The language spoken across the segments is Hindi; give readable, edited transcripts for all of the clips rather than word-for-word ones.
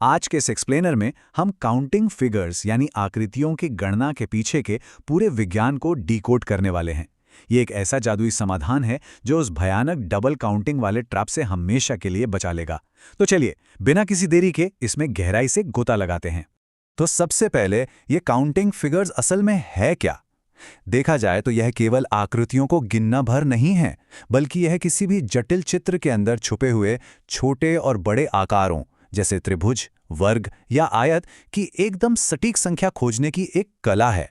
आज के इस एक्सप्लेनर में हम काउंटिंग फिगर्स यानी आकृतियों की गणना के पीछे के पूरे विज्ञान को डिकोड करने वाले हैं। ये एक ऐसा जादुई समाधान है जो उस भयानक डबल काउंटिंग वाले ट्रैप से हमेशा के लिए बचा लेगा। तो चलिए, बिना किसी देरी के इसमें गहराई से गोता लगाते हैं। तो सबसे पहले ये काउंटिंग फिगर्स असल में है क्या? देखा जाए तो यह केवल आकृतियों को गिनना भर नहीं है, बल्कि यह किसी भी जटिल चित्र के अंदर छुपे हुए छोटे और बड़े आकारों जैसे त्रिभुज, वर्ग या आयत की एकदम सटीक संख्या खोजने की एक कला है।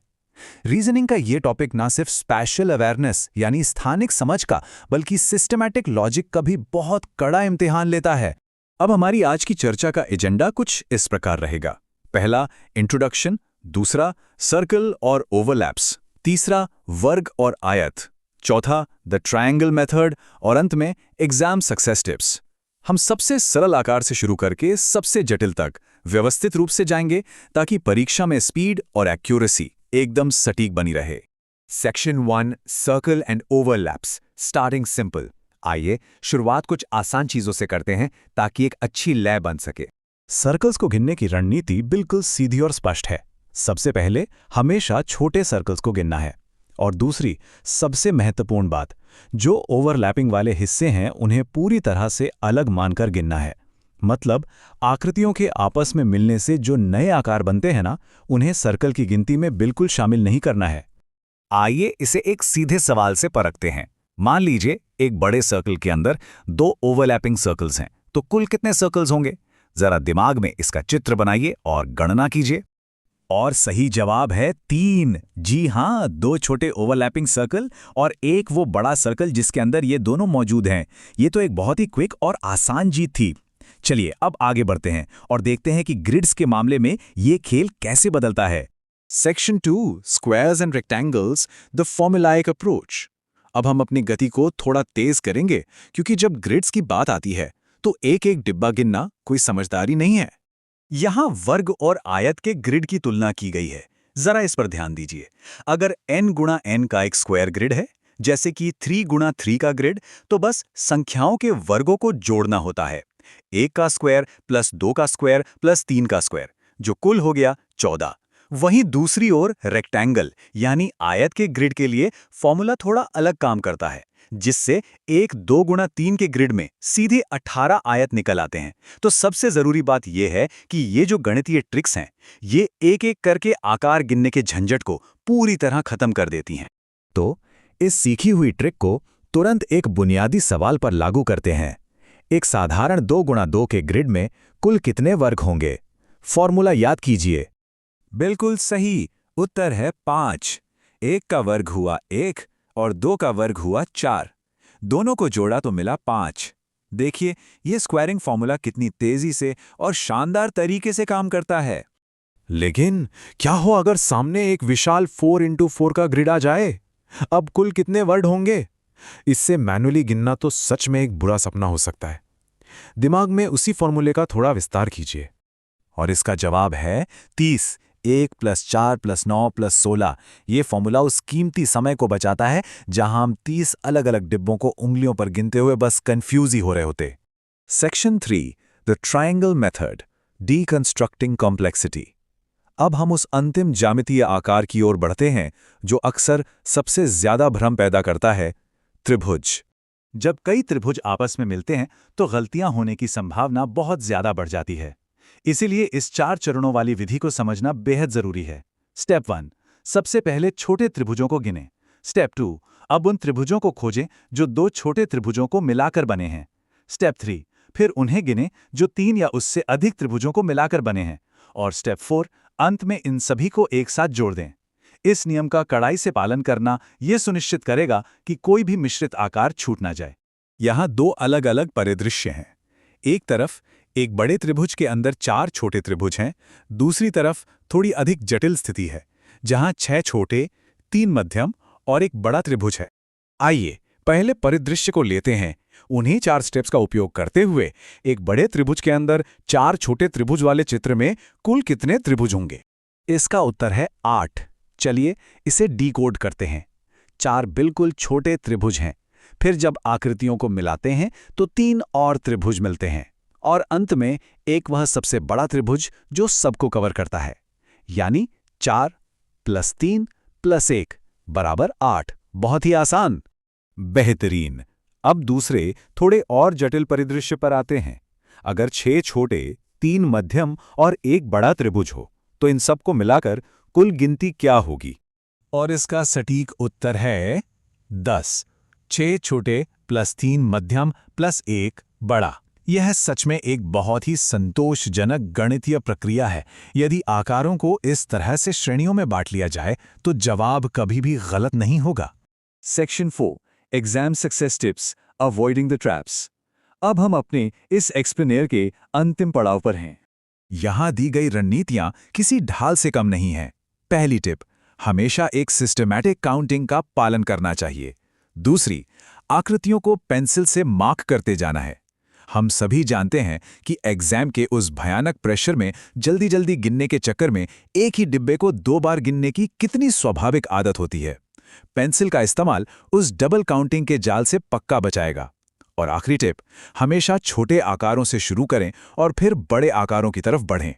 रीजनिंग का ये टॉपिक ना सिर्फ स्पैशियल अवेयरनेस यानी स्थानिक समझ का, बल्कि सिस्टमैटिक लॉजिक का भी बहुत कड़ा इम्तिहान लेता है। अब हमारी आज की चर्चा का एजेंडा कुछ इस प्रकार रहेगा। पहला, इंट्रोडक्शन। दूसरा, सर्कल और ओवरलैप्स। तीसरा, वर्ग और आयत। चौथा, द ट्रायंगल मेथड। और अंत में एग्जाम सक्सेस टिप्स। हम सबसे सरल आकार से शुरू करके सबसे जटिल तक व्यवस्थित रूप से जाएंगे, ताकि परीक्षा में स्पीड और एक्यूरेसी एकदम सटीक बनी रहे। Section 1, circle and overlaps, starting simple. आइए शुरुआत कुछ आसान चीजों से करते हैं ताकि एक अच्छी लय बन सके। सर्कल्स को गिनने की रणनीति बिल्कुल सीधी और स्पष्ट है। सबसे पहले हमेशा छोटे सर्कल्स को गिनना है, और दूसरी सबसे महत्वपूर्ण बात, जो ओवरलैपिंग वाले हिस्से हैं उन्हें पूरी तरह से अलग मानकर गिनना है। मतलब आकृतियों के आपस में मिलने से जो नए आकार बनते हैं ना, उन्हें सर्कल की गिनती में बिल्कुल शामिल नहीं करना है। आइए इसे एक सीधे सवाल से परखते हैं। मान लीजिए एक बड़े सर्कल के अंदर 2 ओवरलैपिंग सर्कल्स हैं, तो कुल कितने सर्कल्स होंगे? जरा दिमाग में इसका चित्र बनाइए और गणना कीजिए। और सही जवाब है 3। जी हाँ, 2 छोटे ओवरलैपिंग सर्कल और एक वो बड़ा सर्कल जिसके अंदर ये दोनों मौजूद हैं। ये तो एक बहुत ही क्विक और आसान जीत थी। चलिए अब आगे बढ़ते हैं और देखते हैं कि ग्रिड्स के मामले में ये खेल कैसे बदलता है। Section 2, squares and rectangles, the formulaic approach. अब हम अपनी गति को थोड़ा तेज करेंगे, क्योंकि जब ग्रिड्स की बात आती है तो एक एक डिब्बा गिनना कोई समझदारी नहीं है। यहाँ वर्ग और आयत के ग्रिड की तुलना की गई है। जरा इस पर ध्यान दीजिए। अगर n गुणा n का एक स्क्वायर ग्रिड है, जैसे कि 3 गुणा 3 का ग्रिड, तो बस संख्याओं के वर्गों को जोड़ना होता है। 1 का स्क्वायर प्लस 2 का स्क्वायर प्लस 3 का स्क्वायर, जो कुल हो गया 14। वहीं दूसरी ओर रेक्टेंगल यानी आयत के ग्रिड के लिए फॉर्मूला थोड़ा अलग काम करता है, जिससे 1 2 गुणा 3 के ग्रिड में सीधे 18 आयत निकल आते हैं। तो सबसे जरूरी बात यह है कि ये जो गणितीय ट्रिक्स हैं, ये एक एक करके आकार गिनने के झंझट को पूरी तरह खत्म कर देती हैं। तो इस सीखी हुई ट्रिक को तुरंत एक बुनियादी सवाल पर लागू करते हैं। एक साधारण 2 गुणा 2 के ग्रिड में कुल कितने वर्ग होंगे? फॉर्मूला याद कीजिए। बिल्कुल सही, उत्तर है 5। 1 का वर्ग हुआ 1 और 2 का वर्ग हुआ 4। दोनों को जोड़ा तो मिला 5। देखिए ये स्क्वायरिंग फॉर्मूला कितनी तेजी से और शानदार तरीके से काम करता है। लेकिन क्या हो अगर सामने एक विशाल 4x4 का ग्रिड आ जाए? अब कुल कितने वर्ड होंगे? इससे मैन्युअली गिनना तो सच में एक बुरा सपना हो सकता है। दिमाग में उसी फॉर्मूले का थोड़ा विस्तार कीजिए। और इसका जवाब है 30। 1 + 4 + 9 + 16। ये फॉर्मूला उस कीमती समय को बचाता है जहां हम 30 अलग अलग डिब्बों को उंगलियों पर गिनते हुए बस कंफ्यूज ही हो रहे होते। Section 3, the triangle method, deconstructing complexity. अब हम उस अंतिम ज्यामितीय आकार की ओर बढ़ते हैं जो अक्सर सबसे ज्यादा भ्रम पैदा करता है, त्रिभुज। जब कई त्रिभुज आपस में मिलते हैं तो गलतियां होने की संभावना बहुत ज्यादा बढ़ जाती है। इसीलिए इस 4 चरणों वाली विधि को समझना बेहद जरूरी है। स्टेप 1, सबसे पहले छोटे त्रिभुजों को गिनें। स्टेप 2, अब उन त्रिभुजों को खोजें जो 2 छोटे त्रिभुजों को मिलाकर बने हैं। स्टेप 3, फिर उन्हें गिनें जो 3 या उससे अधिक त्रिभुजों को मिलाकर बने हैं। और स्टेप 4, अंत में इन सभी को एक साथ जोड़ दें। इस नियम का कड़ाई से पालन करना यह सुनिश्चित करेगा कि कोई भी मिश्रित आकार छूट ना जाए। यहाँ 2 अलग अलग परिदृश्य हैं। एक तरफ एक बड़े त्रिभुज के अंदर 4 छोटे त्रिभुज हैं, दूसरी तरफ थोड़ी अधिक जटिल स्थिति है जहां 6 छोटे, 3 मध्यम और एक बड़ा त्रिभुज है। आइए पहले परिदृश्य को लेते हैं। उन्हीं 4 स्टेप्स का उपयोग करते हुए एक बड़े त्रिभुज के अंदर 4 छोटे त्रिभुज वाले चित्र में कुल कितने त्रिभुज होंगे? इसका उत्तर है 8। चलिए इसे डिकोड करते हैं। 4 बिल्कुल छोटे त्रिभुज हैं। फिर जब आकृतियों को मिलाते हैं तो 3 और त्रिभुज मिलते हैं और अंत में एक वह सबसे बड़ा त्रिभुज जो सबको कवर करता है, यानी 4 + 3 + 1 = 8। बहुत ही आसान। बेहतरीन। अब दूसरे थोड़े और जटिल परिदृश्य पर आते हैं। अगर 6 छोटे, 3 मध्यम और एक बड़ा त्रिभुज हो तो इन सबको मिलाकर कुल गिनती क्या होगी? और इसका सटीक उत्तर है 10। 6 छोटे + 3 मध्यम + 1 बड़ा। यह सच में एक बहुत ही संतोषजनक गणितीय प्रक्रिया है। यदि आकारों को इस तरह से श्रेणियों में बांट लिया जाए तो जवाब कभी भी गलत नहीं होगा। Section 4 exam success tips avoiding the traps. अब हम अपने इस एक्सप्लेनेयर के अंतिम पड़ाव पर हैं। यहां दी गई रणनीतियां किसी ढाल से कम नहीं हैं। पहली टिप, हमेशा एक सिस्टमैटिक काउंटिंग का पालन करना चाहिए। दूसरी, आकृतियों को पेंसिल से मार्क करते जाना है। हम सभी जानते हैं कि एग्जाम के उस भयानक प्रेशर में जल्दी जल्दी गिनने के चक्कर में एक ही डिब्बे को 2 बार गिनने की कितनी स्वाभाविक आदत होती है। पेंसिल का इस्तेमाल उस डबल काउंटिंग के जाल से पक्का बचाएगा। और आखिरी टिप, हमेशा छोटे आकारों से शुरू करें और फिर बड़े आकारों की तरफ बढ़ें।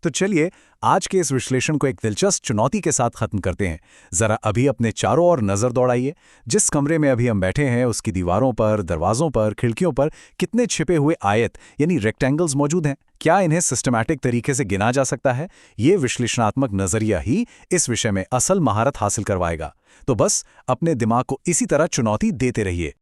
तो चलिए आज के इस विश्लेषण को एक दिलचस्प चुनौती के साथ खत्म करते हैं। जरा अभी अपने चारों ओर नजर दौड़ाइए। जिस कमरे में अभी हम बैठे हैं उसकी दीवारों पर, दरवाजों पर, खिड़कियों पर कितने छिपे हुए आयत यानी रेक्टेंगल्स मौजूद हैं? क्या इन्हें सिस्टमैटिक तरीके से गिना जा सकता है? ये विश्लेषणात्मक नजरिया ही इस विषय में असल महारत हासिल करवाएगा। तो बस अपने दिमाग को इसी तरह चुनौती देते रहिए।